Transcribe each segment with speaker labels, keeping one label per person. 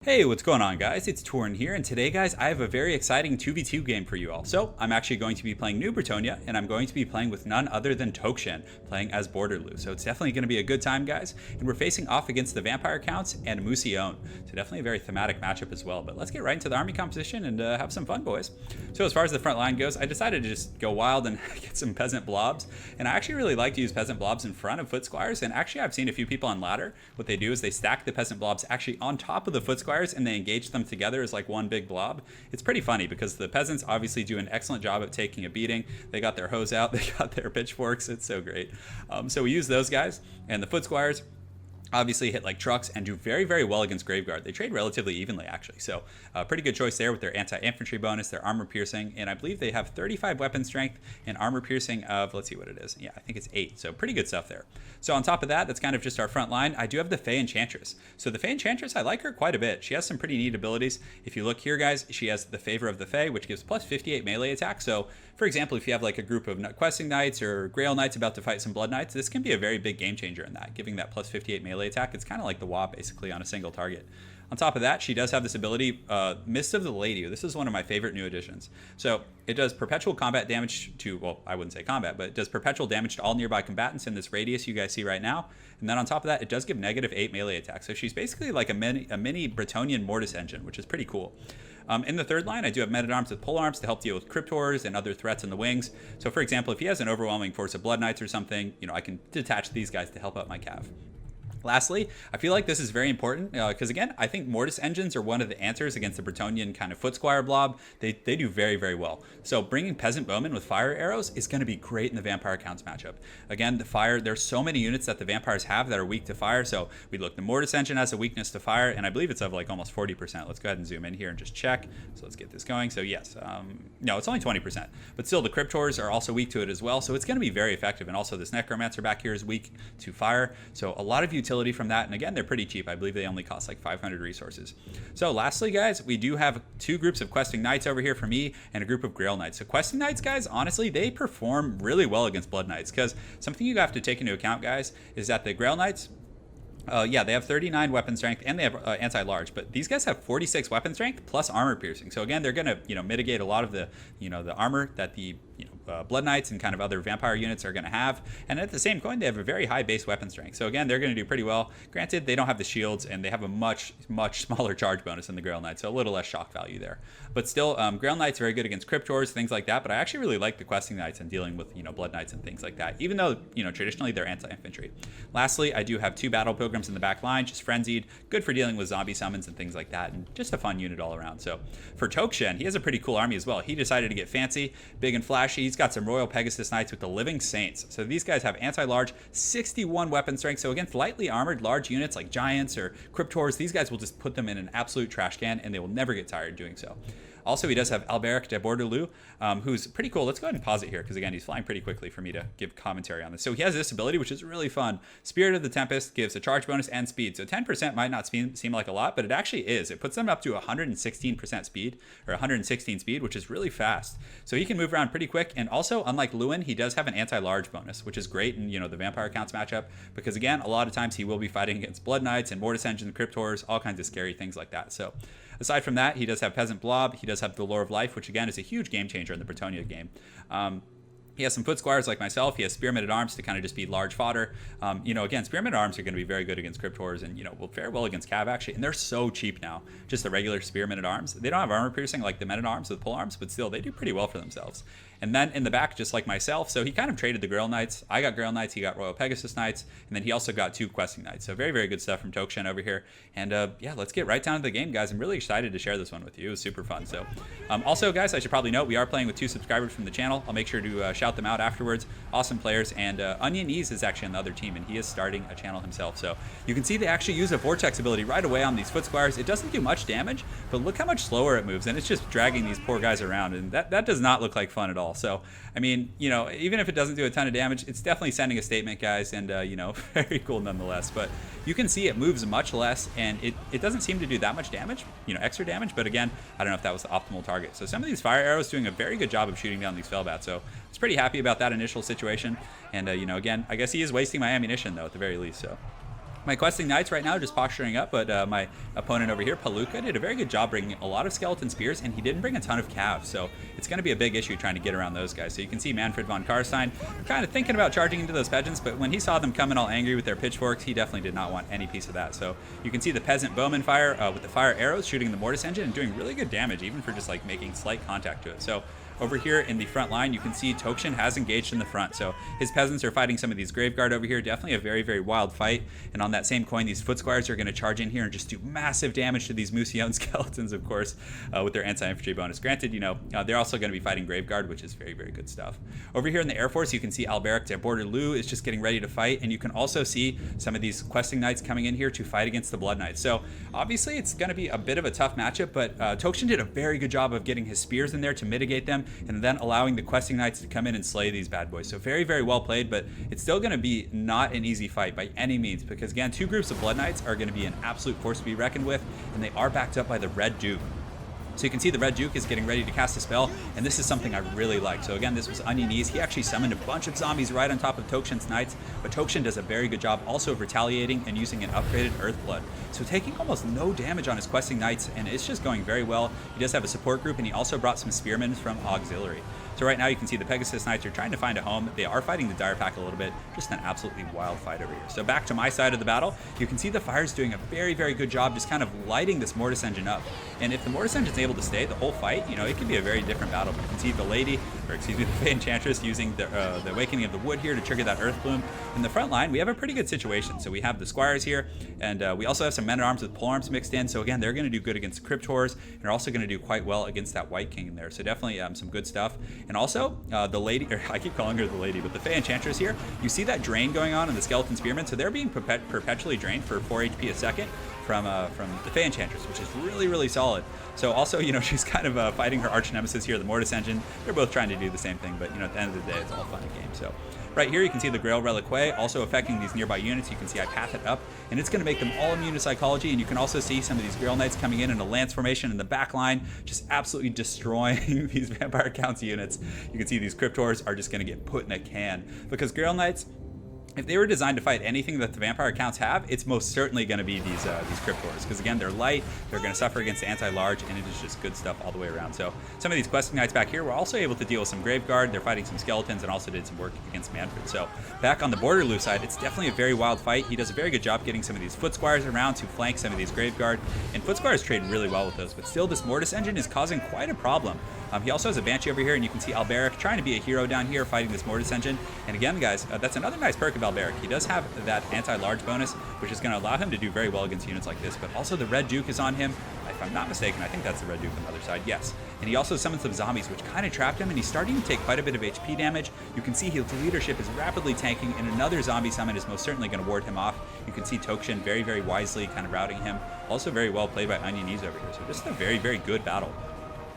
Speaker 1: Hey, what's going on, guys? It's Turin here, and today, guys, I have a very exciting 2v2 game for you all. So, I'm actually going to be playing New BRETONNIA, and I'm going to be playing with none other than Tokshen, playing as Borderloo. So, it's definitely going to be a good time, guys, and we're facing off against the Vampire Counts and Musion. So, definitely a very thematic matchup as well. But let's get right into the army composition and have some fun, boys. So, as far as the front line goes, I decided to just go wild and get some peasant blobs, and I actually really like to use peasant blobs in front of foot squires, and actually I've seen a few people on ladder. What they do is they stack the peasant blobs actually on top of the foot squires, and they engage them together as like one big blob. It's pretty funny because the peasants obviously do an excellent job at taking a beating. They got their hose out, they got their pitchforks. It's so great. So we use those guys, and the foot squires obviously hit like trucks and do very, very well against Graveguard. They trade relatively evenly, actually. So pretty good choice there with their anti-infantry bonus, their armor piercing, and I believe they have 35 weapon strength and armor piercing of, let's see what it is. Yeah, I think it's 8. So pretty good stuff there. So on top of that, that's kind of just our front line. I do have the Fey Enchantress. So the Fey Enchantress, I like her quite a bit. She has some pretty neat abilities. If you look here, guys, she has the Favor of the Fey, which gives plus 58 melee attack. So for example, if you have like a group of questing knights or Grail Knights about to fight some Blood Knights, this can be a very big game changer in that, giving that plus 58 melee attack. It's kind of like the WoW basically on a single target. On top of that, she does have this ability, Mist of the Lady. This is one of my favorite new additions. So it does perpetual combat damage to, well, I wouldn't say combat, but it does perpetual damage to all nearby combatants in this radius you guys see right now. And then on top of that, it does give negative 8 melee attack. So she's basically like a mini Bretonnian Mortis engine, which is pretty cool. In the third line, I do have men-at-arms with polearms to help deal with cryptors and other threats in the wings. So for example, if he has an overwhelming force of Blood Knights or something, I can detach these guys to help out my cav. Lastly, I feel like this is very important because, again, I think Mortis engines are one of the answers against the Bretonnian kind of foot squire blob. They do very, very well. So bringing Peasant Bowmen with fire arrows is going to be great in the Vampire Counts matchup. Again, the fire, there's so many units that the Vampires have that are weak to fire. So we look, the Mortis engine has a weakness to fire, and I believe it's of like almost 40%. Let's go ahead and zoom in here and just check. So let's get this going. So yes, no, it's only 20%. But still, the Cryptors are also weak to it as well. So it's going to be very effective. And also this Necromancer back here is weak to fire. So a lot of utility from that, and again, they're pretty cheap. I believe they only cost like 500 resources. So lastly, guys, we do have two groups of questing knights over here for me and a group of Grail Knights. So questing knights, guys, honestly, they perform really well against Blood Knights, because something you have to take into account, guys, is that the Grail Knights, yeah, they have 39 weapon strength and they have anti-large, but these guys have 46 weapon strength plus armor piercing. So again, they're going to, mitigate a lot of the, the armor that the, Blood Knights and kind of other vampire units are going to have. And at the same coin, they have a very high base weapon strength. So again, they're going to do pretty well. Granted, they don't have the shields and they have a much, much smaller charge bonus than the Grail Knights, so a little less shock value there. But still, Grail Knights are very good against Cryptors, things like that. But I actually really like the questing knights and dealing with, Blood Knights and things like that, even though, traditionally they're anti-infantry. Lastly, I do have two Battle Pilgrims in the back line, just frenzied, good for dealing with zombie summons and things like that, and just a fun unit all around. So for Tokshen, he has a pretty cool army as well. He decided to get fancy, big and flashy. He's got some Royal Pegasus Knights with the Living Saints. So these guys have anti-large, 61 weapon strength. So against lightly armored large units like Giants or Cryptors, these guys will just put them in an absolute trash can, and they will never get tired doing so. Also, he does have Alberic de Bordelou, who's pretty cool. Let's go ahead and pause it here because, again, he's flying pretty quickly for me to give commentary on this. So he has this ability, which is really fun. Spirit of the Tempest gives a charge bonus and speed. So 10% might not seem like a lot, but it actually is. It puts them up to 116% speed, or 116 speed, which is really fast. So he can move around pretty quick. And also, unlike Lewin, he does have an anti-large bonus, which is great in, the Vampire Counts matchup because, again, a lot of times he will be fighting against Blood Knights and Mortis Engines, Cryptors, all kinds of scary things like that. So aside from that, he does have Peasant Blob. He does have the Lore of Life, which again is a huge game changer in the BRETONNIA game. He has some foot squires like myself. He has Spearmen at Arms to kind of just be large fodder. Again, Spearmen at Arms are going to be very good against Cryptors and, will fare well against Cav actually. And they're so cheap now, just the regular Spearmen at Arms. They don't have armor piercing like the Men at Arms with pole arms, but still they do pretty well for themselves. And then in the back, just like myself, so he kind of traded the Grail Knights. I got Grail Knights, he got Royal Pegasus Knights, and then he also got two Questing Knights. So very, very good stuff from Tokshen over here. And yeah, let's get right down to the game, guys. I'm really excited to share this one with you. It was super fun. So also, guys, I should probably note, we are playing with two subscribers from the channel. I'll make sure to shout them out afterwards. Awesome players. And Onion Ease is actually on the other team, and he is starting a channel himself. So you can see they actually use a Vortex ability right away on these foot squires. It doesn't do much damage, but look how much slower it moves, and it's just dragging these poor guys around, and that does not look like fun at all. So I mean, even if it doesn't do a ton of damage, it's definitely sending a statement, guys, and very cool nonetheless. But you can see it moves much less, and it doesn't seem to do that much damage, extra damage. But again, I don't know if that was the optimal target. So some of these fire arrows doing a very good job of shooting down these Felbats. So I was pretty happy about that initial situation. And again, I guess he is wasting my ammunition though, at the very least. So My questing knights right now just posturing up, but my opponent over here, Palooka, did a very good job bringing a lot of skeleton spears, and he didn't bring a ton of calves, so it's going to be a big issue trying to get around those guys. So you can see Manfred von Karstein kind of thinking about charging into those peasants, but when he saw them coming all angry with their pitchforks, he definitely did not want any piece of that. So you can see the peasant bowman fire with the fire arrows shooting the mortis engine and doing really good damage, even for just like making slight contact to it. So over here in the front line, you can see Tokshen has engaged in the front. So his peasants are fighting some of these Graveguard over here. Definitely a very, very wild fight. And on that same coin, these foot squires are going to charge in here and just do massive damage to these Musion skeletons, of course, with their anti-infantry bonus. Granted, you know, they're also going to be fighting Graveguard, which is very, very good stuff. Over here in the Air Force, you can see Alberic de Bordelou is just getting ready to fight. And you can also see some of these questing knights coming in here to fight against the Blood Knights. So obviously, it's going to be a bit of a tough matchup, but Tokshen did a very good job of getting his spears in there to mitigate them and then allowing the questing knights to come in and slay these bad boys. So very, very well played, but it's still going to be not an easy fight by any means, because again, two groups of Blood Knights are going to be an absolute force to be reckoned with, and they are backed up by the Red Duke. So you can see the Red Duke is getting ready to cast a spell, and this is something I really like. So again, this was Onion Knees. He actually summoned a bunch of zombies right on top of Tokshen's Knights, but Tokshen does a very good job also of retaliating and using an upgraded Earthblood. So taking almost no damage on his questing Knights, and it's just going very well. He does have a support group, and he also brought some spearmen from Auxiliary. So right now you can see the Pegasus Knights are trying to find a home. They are fighting the Dire Pack a little bit. Just an absolutely wild fight over here. So back to my side of the battle, you can see the Fire's doing a very, very good job just kind of lighting this Mortis Engine up. And if the Mortis Engine is able to stay the whole fight, you know, it could be a very different battle. But you can see the lady, or excuse me, the Fey Enchantress using the Awakening of the Wood here to trigger that Earth Bloom. In the front line, we have a pretty good situation. So we have the Squires here, and we also have some Men-at-Arms with Polearms mixed in. So again, they're going to do good against Crypt Horrors, and they're also going to do quite well against that White King in there. So definitely some good stuff. And also, the lady, or I keep calling her the lady, but the Fey Enchantress here, you see that drain going on in the Skeleton Spearmen, so they're being perpetually drained for 4 HP a second from the Fey Enchantress, which is really, really solid. So also, you know, she's kind of fighting her arch nemesis here, the Mortis Engine. They're both trying to do the same thing, but, you know, at the end of the day, it's all fun and games. So right here, you can see the Grail Reliquae also affecting these nearby units. You can see I path it up, and it's going to make them all immune to Psychology, and you can also see some of these Grail Knights coming in a lance formation in the back line, just absolutely destroying these Vampire Counts units. You can see these Crypt Horrors are just going to get put in a can, because Grail Knights, if they were designed to fight anything that the Vampire Counts have, it's most certainly going to be these Crypt Horrors, because again, they're light, they're going to suffer against anti-large, and it is just good stuff all the way around. So some of these questing knights back here were also able to deal with some Graveguard. They're fighting some skeletons and also did some work against Manfred. So back on the Borderloo side, it's definitely a very wild fight. He does a very good job getting some of these Foot Squires around to flank some of these Graveguard, and Foot Squires trade really well with those, but still this Mortis Engine is causing quite a problem. He also has a Banshee over here, and you can see Alberic trying to be a hero down here fighting this Mortis Engine. And again, guys, that's another nice perk of Alberic. He does have that anti-large bonus, which is going to allow him to do very well against units like this, but also the Red Duke is on him. If I'm not mistaken, I think that's the Red Duke on the other side, yes. And he also summons some zombies, which kind of trapped him, and he's starting to take quite a bit of HP damage. You can see his leadership is rapidly tanking, and another zombie summon is most certainly going to ward him off. You can see Tokshen very, very wisely kind of routing him. Also very well played by Onion Knees over here, so just a very, very good battle.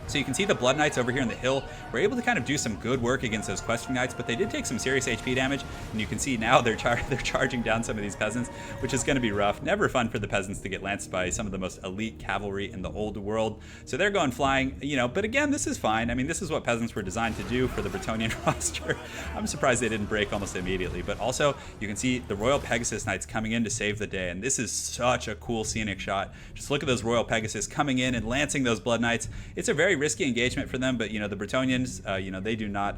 Speaker 1: So you can see the Blood Knights over here in the hill were able to kind of do some good work against those questing knights, but they did take some serious HP damage, and you can see now they're charging down some of these peasants, which is going to be rough. Never fun for the peasants to get lanced by some of the most elite cavalry in the old world. So they're going flying, you know, but again, this is fine. I mean, this is what peasants were designed to do for the Bretonnian roster. I'm surprised they didn't break almost immediately, but also you can see the Royal Pegasus Knights coming in to save the day, and this is such a cool scenic shot. Just look at those Royal Pegasus coming in and lancing those Blood Knights. It's a very risky engagement for them, but you know, the Bretonians, you know, they do not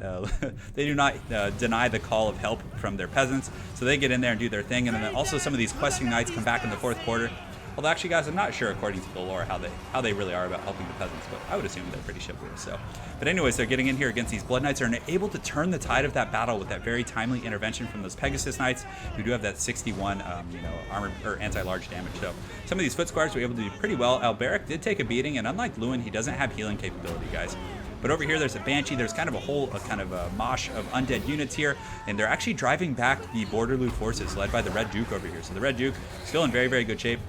Speaker 1: deny the call of help from their peasants, so they get in there and do their thing. And then also some of these questing knights come back in the fourth quarter. Although actually, guys, I'm not sure according to the lore how they really are about helping the peasants, but I would assume they're pretty chivalrous. So, but anyways, they're getting in here against these Blood Knights and are able to turn the tide of that battle with that very timely intervention from those Pegasus Knights, who do have that 61, you know, armor or anti-large damage. So some of these Foot Squires were able to do pretty well. Alberic did take a beating, and unlike Lewin, he doesn't have healing capability, guys. But over here, there's a Banshee. There's kind of a mosh of undead units here, and they're actually driving back the Borderloo forces led by the Red Duke over here. So the Red Duke still in very, very good shape.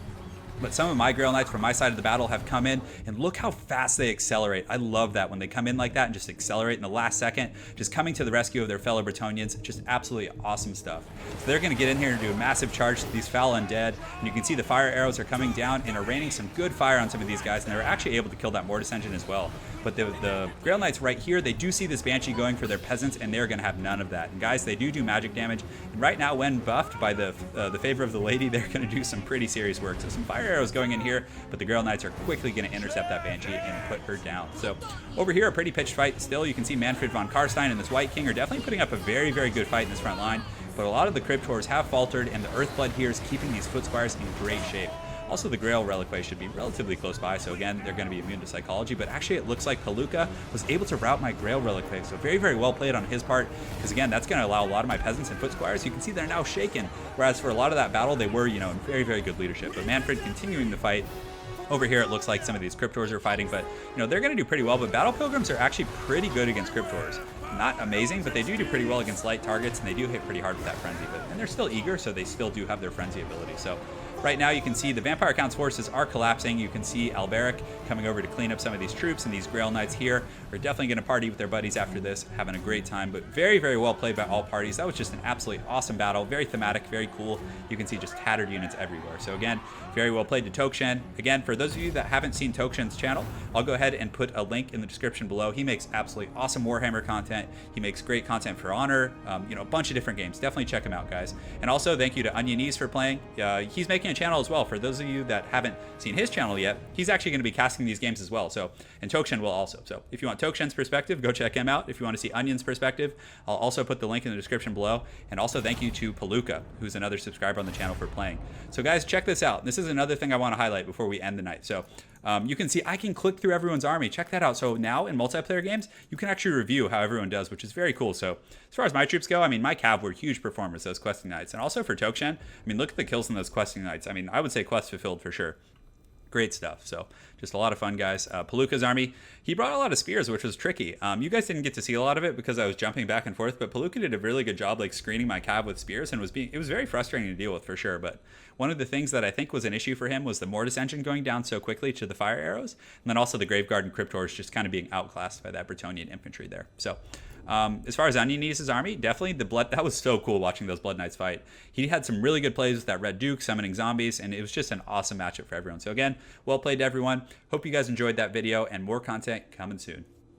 Speaker 1: But some of my Grail Knights from my side of the battle have come in, and look how fast they accelerate. I love that when they come in like that and just accelerate in the last second, just coming to the rescue of their fellow Bretonians. Just absolutely awesome stuff. So they're going to get in here and do a massive charge to these foul undead, and you can see the fire arrows are coming down and are raining some good fire on some of these guys, and they're actually able to kill that Mortis Engine as well. But the Grail Knights right here, they do see this Banshee going for their peasants, and they're going to have none of that. And guys, they do magic damage. And right now, when buffed by the favor of the lady, they're going to do some pretty serious work. So some fire arrows going in here, but the Grail Knights are quickly going to intercept that Banshee and put her down. So over here, a pretty pitched fight. Still, you can see Manfred von Karstein and this White King are definitely putting up a very, very good fight in this front line. But a lot of the Cryptors have faltered, and the Earthblood here is keeping these Foot Squires in great shape. Also, the Grail Reliquary should be relatively close by, so again, they're going to be immune to Psychology, but actually it looks like Palooka was able to route my Grail Reliquary, so very, very well played on his part, because again, that's going to allow a lot of my Peasants and Foot Squires, you can see they're now shaken, whereas for a lot of that battle, they were, in very, very good leadership. But Manfred continuing the fight. Over here, it looks like some of these Cryptors are fighting, but they're going to do pretty well. But Battle Pilgrims are actually pretty good against Cryptors. Not amazing, but they do pretty well against light targets, and they do hit pretty hard with that Frenzy. And they're still eager, so they still do have their Frenzy ability. So right now, you can see the Vampire Count's forces are collapsing. You can see Alberic coming over to clean up some of these troops, and these Grail Knights here are definitely going to party with their buddies after this, having a great time. But very, very well played by all parties. That was just an absolutely awesome battle. Very thematic, very cool. You can see just tattered units everywhere. So again, very well played to Tokshen. Again, for those of you that haven't seen Tokshen's channel, I'll go ahead and put a link in the description below. He makes absolutely awesome Warhammer content. He makes great content for Honor, a bunch of different games. Definitely check him out, guys. And also, thank you to Onionese for playing. He's making a channel as well. For those of you that haven't seen his channel yet, he's actually going to be casting these games as well. So, and Tokshen will also. So if you want Tokshen's perspective, go check him out. If you want to see Onion's perspective, I'll also put the link in the description below. And also thank you to Palooka, who's another subscriber on the channel, for playing. So guys, check this out. This is another thing I want to highlight before we end the night. So you can see I can click through everyone's army. Check that out. So now in multiplayer games, you can actually review how everyone does, which is very cool. So as far as my troops go, my Cav were huge performers, those questing knights. And also for Tokshen, look at the kills in those questing knights. I would say quest fulfilled for sure. Great stuff. So just a lot of fun, guys. Palooka's army, he brought a lot of spears, which was tricky. You guys didn't get to see a lot of it because I was jumping back and forth, but Palooka did a really good job screening my Cav with spears, and it was very frustrating to deal with for sure. But one of the things that I think was an issue for him was the Mortis engine going down so quickly to the fire arrows, and then also the Graveguard and Cryptors just kind of being outclassed by that Bretonnian infantry there. So as far as Onionese's army, definitely that was so cool watching those Blood Knights fight. He had some really good plays with that Red Duke summoning zombies, and it was just an awesome matchup for everyone. So again, well played to everyone. Hope you guys enjoyed that video, and more content coming soon.